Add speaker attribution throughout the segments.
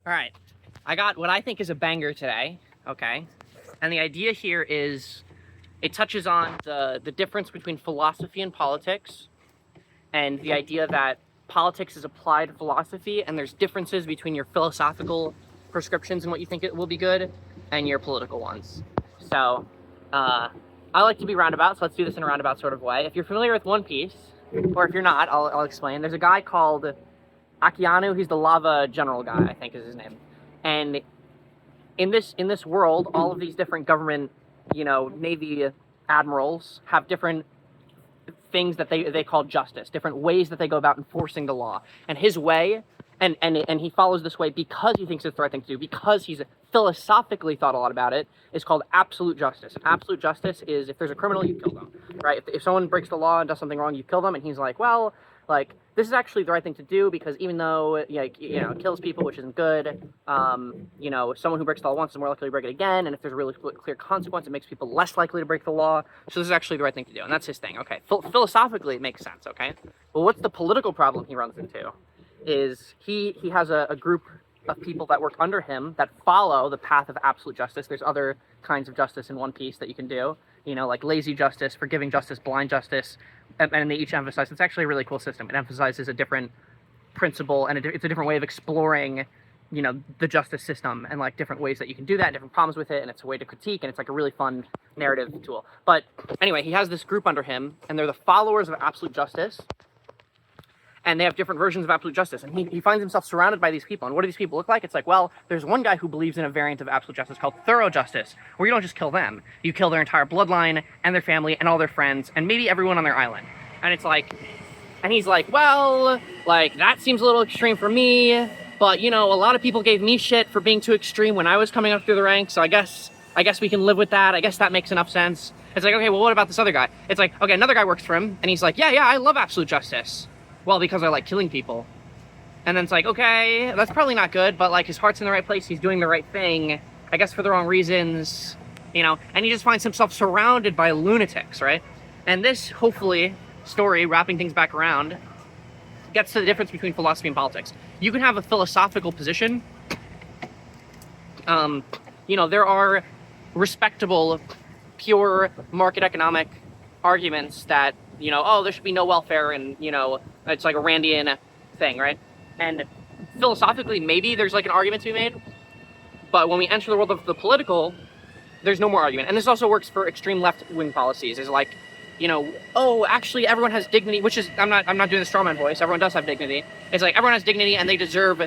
Speaker 1: All right, I got what I think is a banger today, okay? And the idea here is it touches on the difference between philosophy and politics, and the idea that politics is applied philosophy, and there's differences between your philosophical prescriptions and what you think it will be good, and your political ones. So, I like to be roundabout, so let's do this in a roundabout sort of way. If you're familiar with One Piece, or if you're not, I'll explain. There's a guy called Akianu. He's the lava general guy, I think is his name. And in this world, all of these different government, Navy admirals have different things that they call justice, different ways that they go about enforcing the law. And his way, and he follows this way because he thinks it's the right thing to do, because he's philosophically thought a lot about it, is called absolute justice. And absolute justice is if there's a criminal, you kill them, right? If someone breaks the law and does something wrong, you kill them. And he's like, well, this is actually the right thing to do because even though, it kills people, which isn't good, someone who breaks the law once is more likely to break it again, and if there's a really clear consequence, it makes people less likely to break the law. So this is actually the right thing to do, and that's his thing, okay? Philosophically, it makes sense, okay? But what's the political problem he runs into? Is he has a group of people that work under him that follow the path of absolute justice. There's other kinds of justice in One Piece that you can do, like lazy justice, forgiving justice, blind justice, and they each emphasize, it's actually a really cool system. It emphasizes a different principle, and it's a different way of exploring, the justice system, and like different ways that you can do that, and different problems with it, and it's a way to critique, and it's like a really fun narrative tool. But anyway, he has this group under him, and they're the followers of absolute justice, and they have different versions of absolute justice, and he finds himself surrounded by these people. And what do these people look like? It's like, well, there's one guy who believes in a variant of absolute justice called thorough justice, where you don't just kill them, you kill their entire bloodline, and their family, and all their friends, and maybe everyone on their island. And it's like, and he's like, well, that seems a little extreme for me, but, a lot of people gave me shit for being too extreme when I was coming up through the ranks, so I guess we can live with that. I guess that makes enough sense. It's like, okay, well, what about this other guy? It's like, okay, another guy works for him, and he's like, yeah, I love absolute justice. Well, because I like killing people. And then it's like, okay, that's probably not good, but his heart's in the right place, he's doing the right thing, I guess for the wrong reasons, and he just finds himself surrounded by lunatics, right? And this, hopefully, story, wrapping things back around, gets to the difference between philosophy and politics. You can have a philosophical position. There are respectable, pure market economic arguments that, there should be no welfare, and, it's like a Randian thing, right? And philosophically, maybe there's an argument to be made, but when we enter the world of the political, there's no more argument. And this also works for extreme left-wing policies, is like, actually everyone has dignity, which is, I'm not doing the strawman voice, everyone does have dignity. It's like, everyone has dignity and they deserve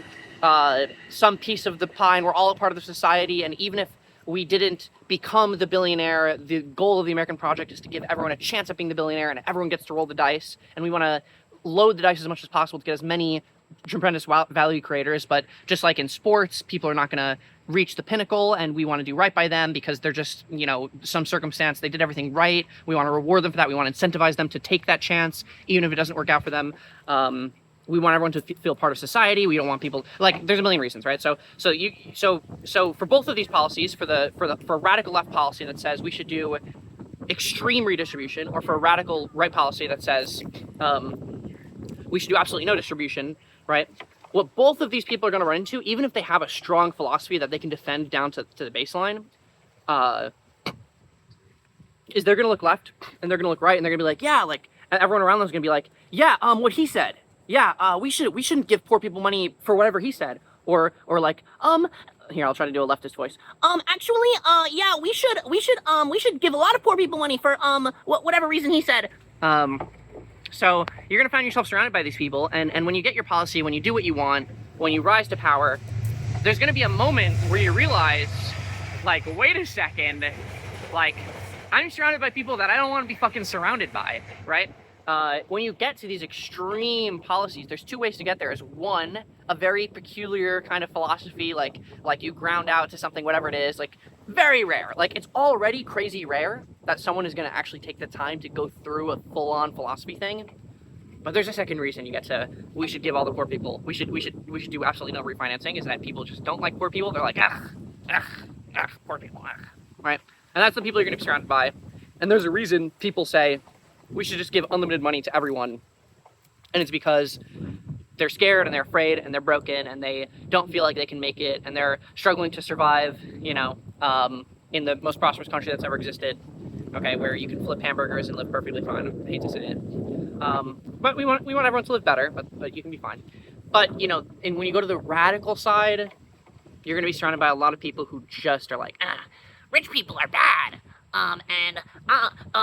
Speaker 1: some piece of the pie, and we're all a part of the society, and even if we didn't become the billionaire, the goal of the American project is to give everyone a chance at being the billionaire, and everyone gets to roll the dice, and we want to load the dice as much as possible to get as many tremendous value creators. But just like in sports, people are not going to reach the pinnacle, and we want to do right by them because they're just, some circumstance, they did everything right. We want to reward them for that. We want to incentivize them to take that chance, even if it doesn't work out for them. We want everyone to feel part of society. We don't want people, there's a million reasons, right? So for both of these policies, for a radical left policy that says we should do extreme redistribution, or for a radical right policy that says we should do absolutely no distribution, right? What both of these people are going to run into, even if they have a strong philosophy that they can defend down to the baseline, is they're going to look left and they're going to look right, and they're going to be like, yeah, and everyone around them is going to be like, yeah, what he said. Yeah, we shouldn't give poor people money for whatever he said. Or here, I'll try to do a leftist voice. Actually, yeah, we should give a lot of poor people money for, whatever reason he said. So you're gonna find yourself surrounded by these people, and when you get your policy, when you do what you want, when you rise to power, there's gonna be a moment where you realize, wait a second, I'm surrounded by people that I don't want to be fucking surrounded by, right? When you get to these extreme policies, there's two ways to get there. Is one, a very peculiar kind of philosophy, like you ground out to something, whatever it is, very rare. It's already crazy rare that someone is going to actually take the time to go through a full-on philosophy thing. But there's a second reason you get to, we should give all the poor people, we should do absolutely no refinancing, is that people just don't like poor people. They're like, poor people, right? And that's the people you're going to be surrounded by. And there's a reason people say, we should just give unlimited money to everyone. And it's because they're scared and they're afraid and they're broken and they don't feel like they can make it and they're struggling to survive, you know, in the most prosperous country that's ever existed, okay, where you can flip hamburgers and live perfectly fine. I hate to say it. But we want everyone to live better, but you can be fine. But, you know, and when you go to the radical side, you're going to be surrounded by a lot of people who just are like, rich people are bad.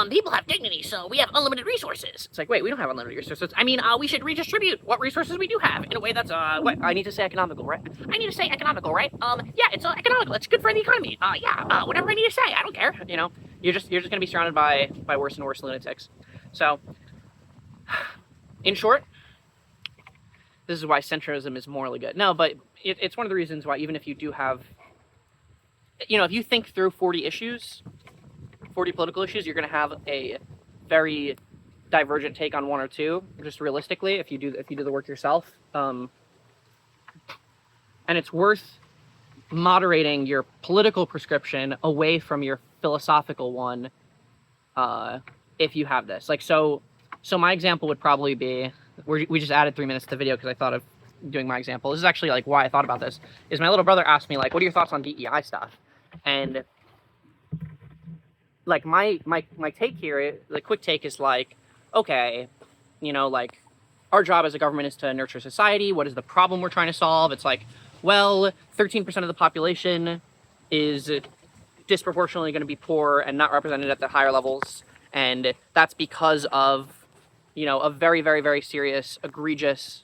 Speaker 1: People have dignity, so we have unlimited resources. It's like, wait, we don't have unlimited resources. I mean, we should redistribute what resources we do have in a way that's, what, I need to say economical, right? I need to say economical, right? Yeah, it's economical. It's good for the economy. Whatever I need to say, I don't care. You know, you're just going to be surrounded by worse and worse lunatics. So, in short, this is why centrism is morally good. No, but it's one of the reasons why, even if you do have, you know, if you think through 40 political issues, you're going to have a very divergent take on one or two, just realistically, if you do the work yourself. And it's worth moderating your political prescription away from your philosophical one, if you have this. Like, so my example would probably be, we just added 3 minutes to the video because I thought of doing my example. This is actually like why I thought about this, is my little brother asked me, like, what are your thoughts on DEI stuff? And like my take here, the quick take is like, okay, you know, like, our job as a government is to nurture society. What is the problem we're trying to solve? It's like, well, 13% of the population is disproportionately going to be poor and not represented at the higher levels, and that's because of, you know, a very, very, very serious, egregious,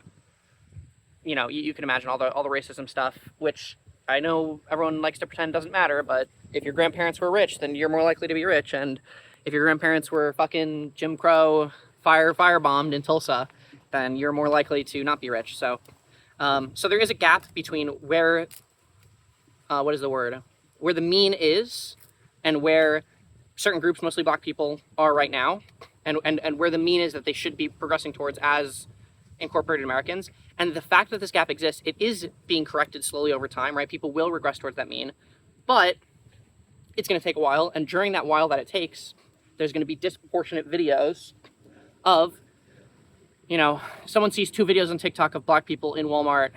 Speaker 1: you know, you can imagine all the racism stuff, which I know everyone likes to pretend doesn't matter, but if your grandparents were rich, then you're more likely to be rich, and if your grandparents were fucking Jim Crow firebombed in Tulsa, then you're more likely to not be rich. So, so there is a gap between where, what is the word? Where the mean is, and where certain groups, mostly black people, are right now, and where the mean is that they should be progressing towards as incorporated Americans. And the fact that this gap exists, it is being corrected slowly over time, right? People will regress towards that mean, but it's going to take a while. And during that while that it takes, there's going to be disproportionate videos of, you know, someone sees 2 videos on TikTok of black people in Walmart,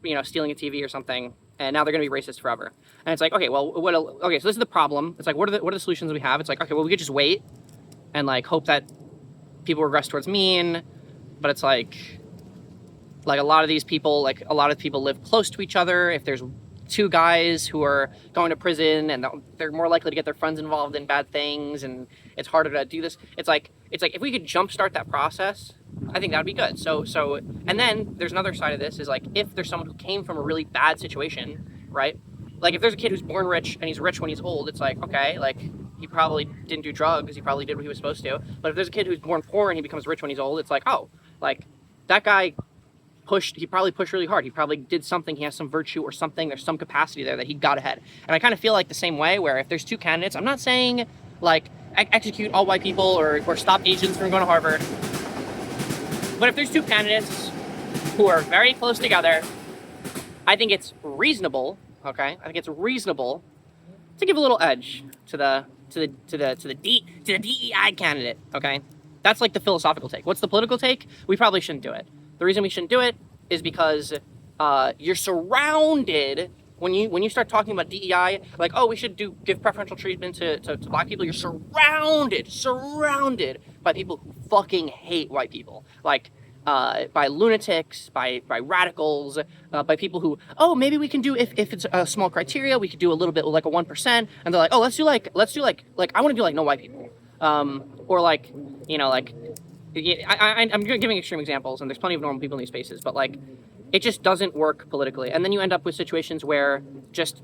Speaker 1: you know, stealing a TV or something, and now they're going to be racist forever. And it's like, okay, well, okay, so this is the problem. It's like, what are the solutions we have? It's like, okay, well, we could just wait and like hope that people regress towards mean, but it's like a lot of these people, like a lot of people live close to each other. If there's 2 guys who are going to prison, and they're more likely to get their friends involved in bad things, and it's harder to do this. It's like if we could jumpstart that process, I think that would be good. So, and then there's another side of this, is like, if there's someone who came from a really bad situation, right? Like, if there's a kid who's born rich and he's rich when he's old, it's like, okay, like, he probably didn't do drugs, he probably did what he was supposed to. But if there's a kid who's born poor and he becomes rich when he's old, it's like, oh, like, that guy he probably pushed really hard. He probably did something. He has some virtue or something. There's some capacity there that he got ahead. And I kind of feel like the same way, where if there's 2 candidates, I'm not saying like execute all white people or stop Asians from going to Harvard. But if there's 2 candidates who are very close together, I think it's reasonable. Okay, I think it's reasonable to give a little edge to the DEI candidate. Okay, that's like the philosophical take. What's the political take? We probably shouldn't do it. The reason we shouldn't do it is because you're surrounded, when you start talking about DEI, like, oh, we should give preferential treatment to black people, you're surrounded by people who fucking hate white people. Like, by lunatics, by radicals, by people who, oh, maybe we can do, if it's a small criteria, we could do a little bit like a 1%, and they're like, oh, let's do like I want to do like no white people, or like, you know, like, I'm giving extreme examples, and there's plenty of normal people in these spaces, but like, it just doesn't work politically. And then you end up with situations where, just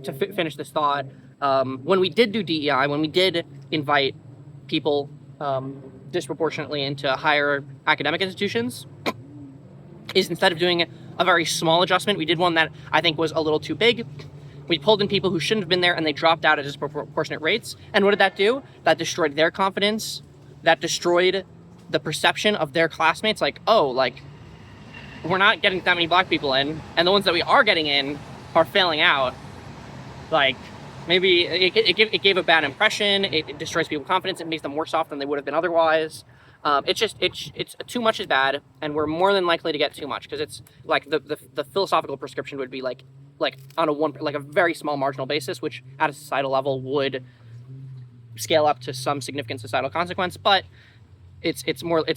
Speaker 1: to finish this thought, when we did do DEI, when we did invite people disproportionately into higher academic institutions, is instead of doing a very small adjustment, we did one that I think was a little too big. We pulled in people who shouldn't have been there, and they dropped out at disproportionate rates. And what did that do? That destroyed their confidence. That destroyed the perception of their classmates. Like, oh, like, we're not getting that many black people in, and the ones that we are getting in are failing out. Like, maybe it gave a bad impression. It destroys people's confidence. It makes them worse off than they would have been otherwise. It's too much is bad, and we're more than likely to get too much, because it's like the philosophical prescription would be like on a very small marginal basis, which at a societal level would scale up to some significant societal consequence. But it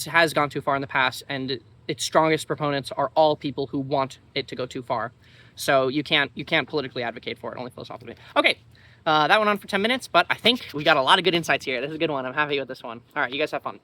Speaker 1: has gone too far in the past, and its strongest proponents are all people who want it to go too far. So you can't politically advocate for it, only philosophically. Okay, that went on for 10 minutes, but I think we got a lot of good insights here. This is a good one. I'm happy with this one. All right, you guys have fun.